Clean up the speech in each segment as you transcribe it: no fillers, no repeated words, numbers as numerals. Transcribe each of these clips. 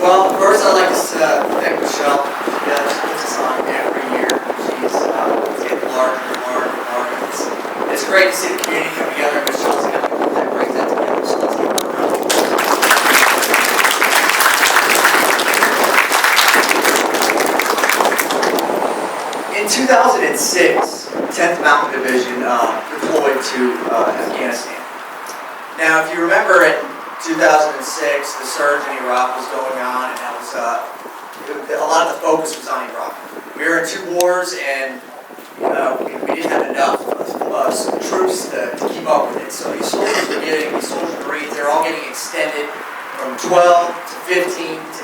Well, first I'd like to thank Michelle. She puts us on every year. She's getting larger and larger and larger. It's great to see the community come together. Michelle's going to that brings that together. So let's give her a round. In 2006, 10th Mountain Division deployed to Afghanistan. Now, if you remember in 2006, the surge in Iraq was going on, and that was a lot of the focus was on Iraq. We were in 2 wars, and we didn't have enough troops to keep up with it. So these soldiers were getting, these soldiers and Marines, they're all getting extended from 12 to 15 to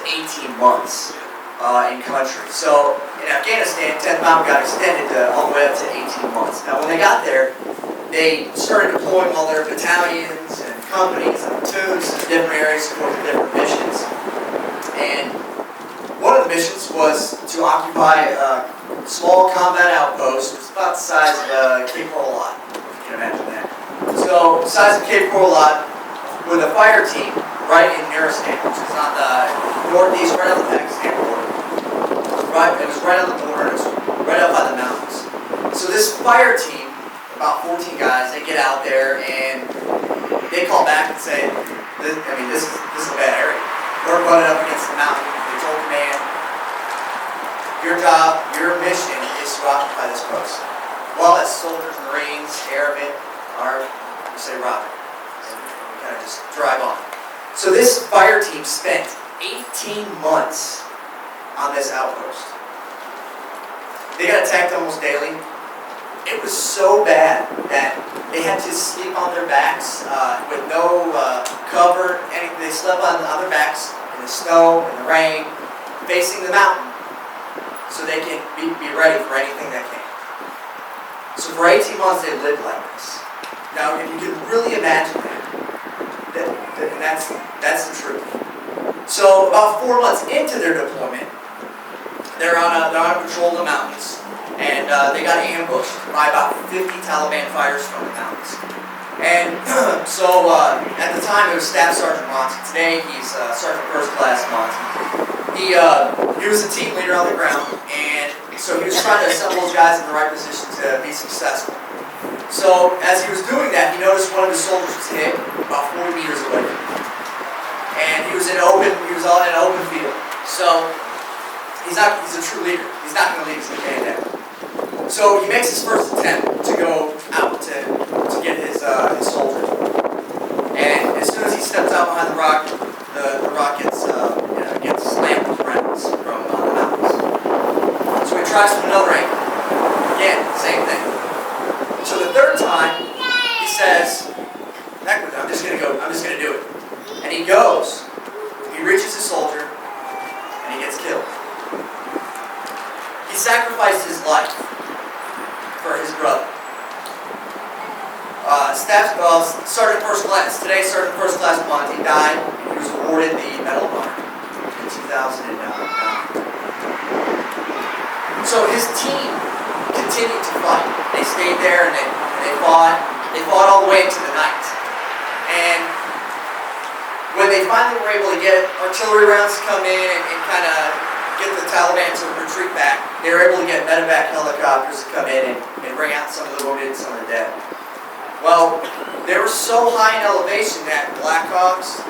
18 months in country. So in Afghanistan, 10th Mountain got extended all the way up to 18 months. Now, when they got there, they started deploying all their battalions and companies and platoons to different areas for different missions. And one of the missions was to occupy a small combat outpost. It was about the size of Cape Coral, if you can imagine that. So, the size of Cape Coral with a fire team right in Nuristan, which is on the northeast, right on the Pakistan border. It was right on the border. It was right up by the mountains. So this fire team, about 14 guys, they get out there and they call back and say, this is a bad area. We're running up against the mountain. They told command, your job, your mission is to occupy this post. Well, as soldiers, Marines, airmen, we say rocket. And we kind of just drive on. So this fire team spent 18 months on this outpost. They got attacked almost daily. It was so bad that they had to sleep on their backs with no cover. They slept on their backs in the snow, in the rain, facing the mountain, so they can be ready for anything that came. So for 18 months they lived like this. Now, if you can really imagine that's the truth. So about 4 months into their deployment, they're on patrol in the mountains. And they got ambushed by about 50 Taliban fighters from the mountains. And so at the time it was Staff Sergeant Monty. Today he's Sergeant First Class Monty. He was a team leader on the ground, and so he was trying to assemble those guys in the right position to be successful. So as he was doing that, he noticed one of his soldiers was hit about 40 meters away. And he was all in an open field. So he's a true leader. He's not going to leave. He's going to get that. So he makes his first attempt to go out to get his soldier. And as soon as he steps out behind the rock, the rock gets slammed with rounds from the mountains. So he tries from another angle. Again, same thing. So the third time, he says, heck with it, I'm just going to do it. And he goes. He reaches his soldier, and he gets killed. He sacrificed his life for his brother. Sergeant First Class, today Sergeant First Class Monty died. He was awarded the Medal of Honor in 2009. So his team continued to fight. They stayed there and they fought. They fought all the way into the night. And when they finally were able to get artillery rounds to come in and kind of get the Taliban to retreat back, they were able to get medevac helicopters to come in and bring out some of the wounded and some of the dead. Well, they were so high in elevation that Blackhawks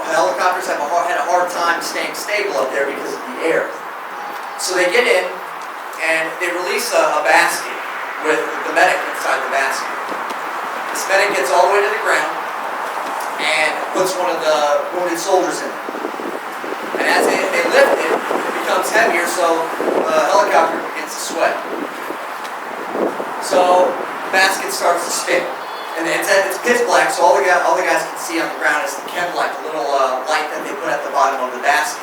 helicopters had a hard time staying stable up there because of the air. So they get in and they release a basket with the medic inside the basket. This medic gets all the way to the ground and puts one of the wounded soldiers in it. And as they lift it, it becomes heavier, so the helicopter begins to sweat. So the basket starts to spin. And it's pitch black, so all the guys can see on the ground is the chem light, the little light that they put at the bottom of the basket.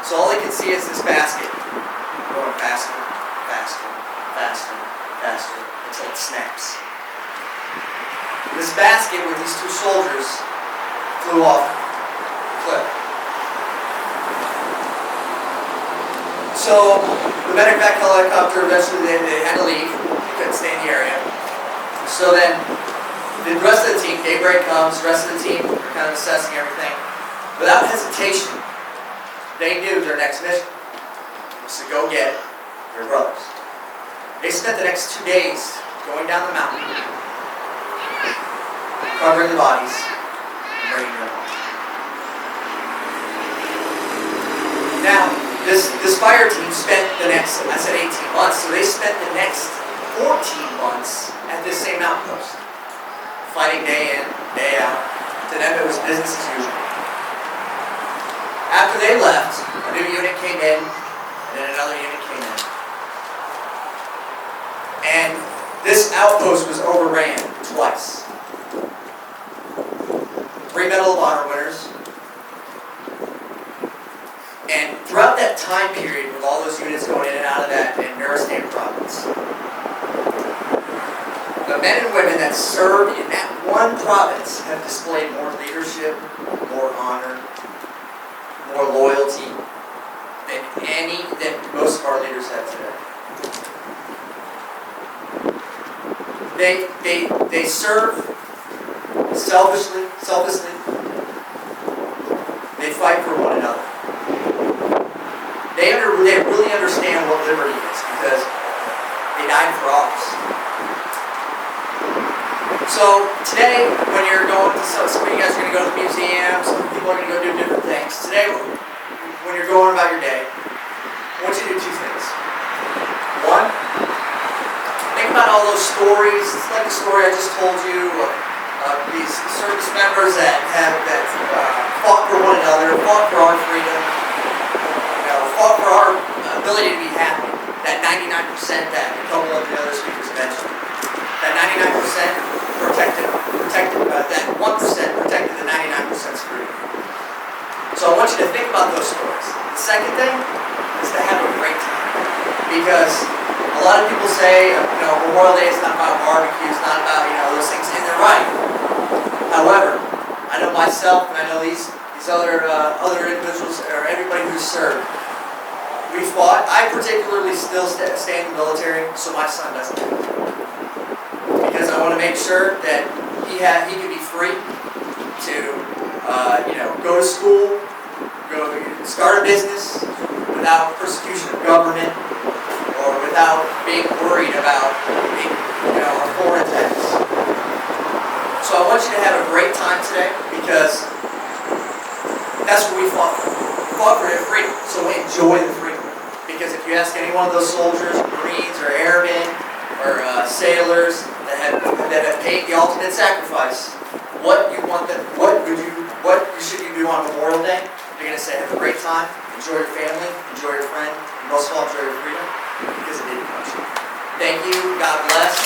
So all they can see is this basket going faster, faster, faster, faster, until it snaps. This basket with these 2 soldiers flew off the cliff. So the medevac helicopter eventually they had to leave. They couldn't stay in the area. So then the rest of the team, daybreak comes, the rest of the team are kind of assessing everything. Without hesitation, they knew their next mission was to go get their brothers. They spent the next 2 days going down the mountain, covering the bodies, and bringing them home. Now, this fire team spent the next, I said 18 months, so they spent the next 14 months at this same outpost, fighting day in, day out. To them, it was business as usual. After they left, a new unit came in, and then another unit came in. And this outpost was overran twice. 3 Medal of Honor winners. And throughout that time period, with all those units going in and out of that in Nuristan province, the men and women that served in that one province have displayed more leadership, more honor, more loyalty than most of our leaders have today. They serve selfishly. They fight for one another. They really understand what liberty is because they died for ours. So today, when you're going to, some of you guys are going to go to the museum, some people are going to go do different things. Today, when you're going about your day, I want you to do 2 things. One, think about all those stories. It's like the story I just told you of these service members that fought for one another, fought for our freedom, fought for our ability to be happy. That 99% that a couple of the other speakers mentioned. That 99% protected that 1% protected the 99%'s freedom. So I want you to think about those stories. The second thing is to have a great time. Because a lot of people say, Memorial Day is not about barbecue, it's not about, those things, and they're right. However, I know myself and I know these other individuals, or everybody who's served, we fought. I particularly still stay in the military, so my son doesn't have to. Because I want to make sure that he can be free to, go to school, start a business without persecution of government or without being worried about a foreign tax. So I want you to have a great time today because that's what we fought for. We fought for their freedom, so enjoy the freedom. Because if you ask any one of those soldiers, Marines, or airmen, or sailors that have paid the ultimate sacrifice, what should you do on Memorial Day? You're going to say, have a great time, enjoy your family, enjoy your friend, and most of all, enjoy your freedom, because it didn't cost you. Thank you, God bless.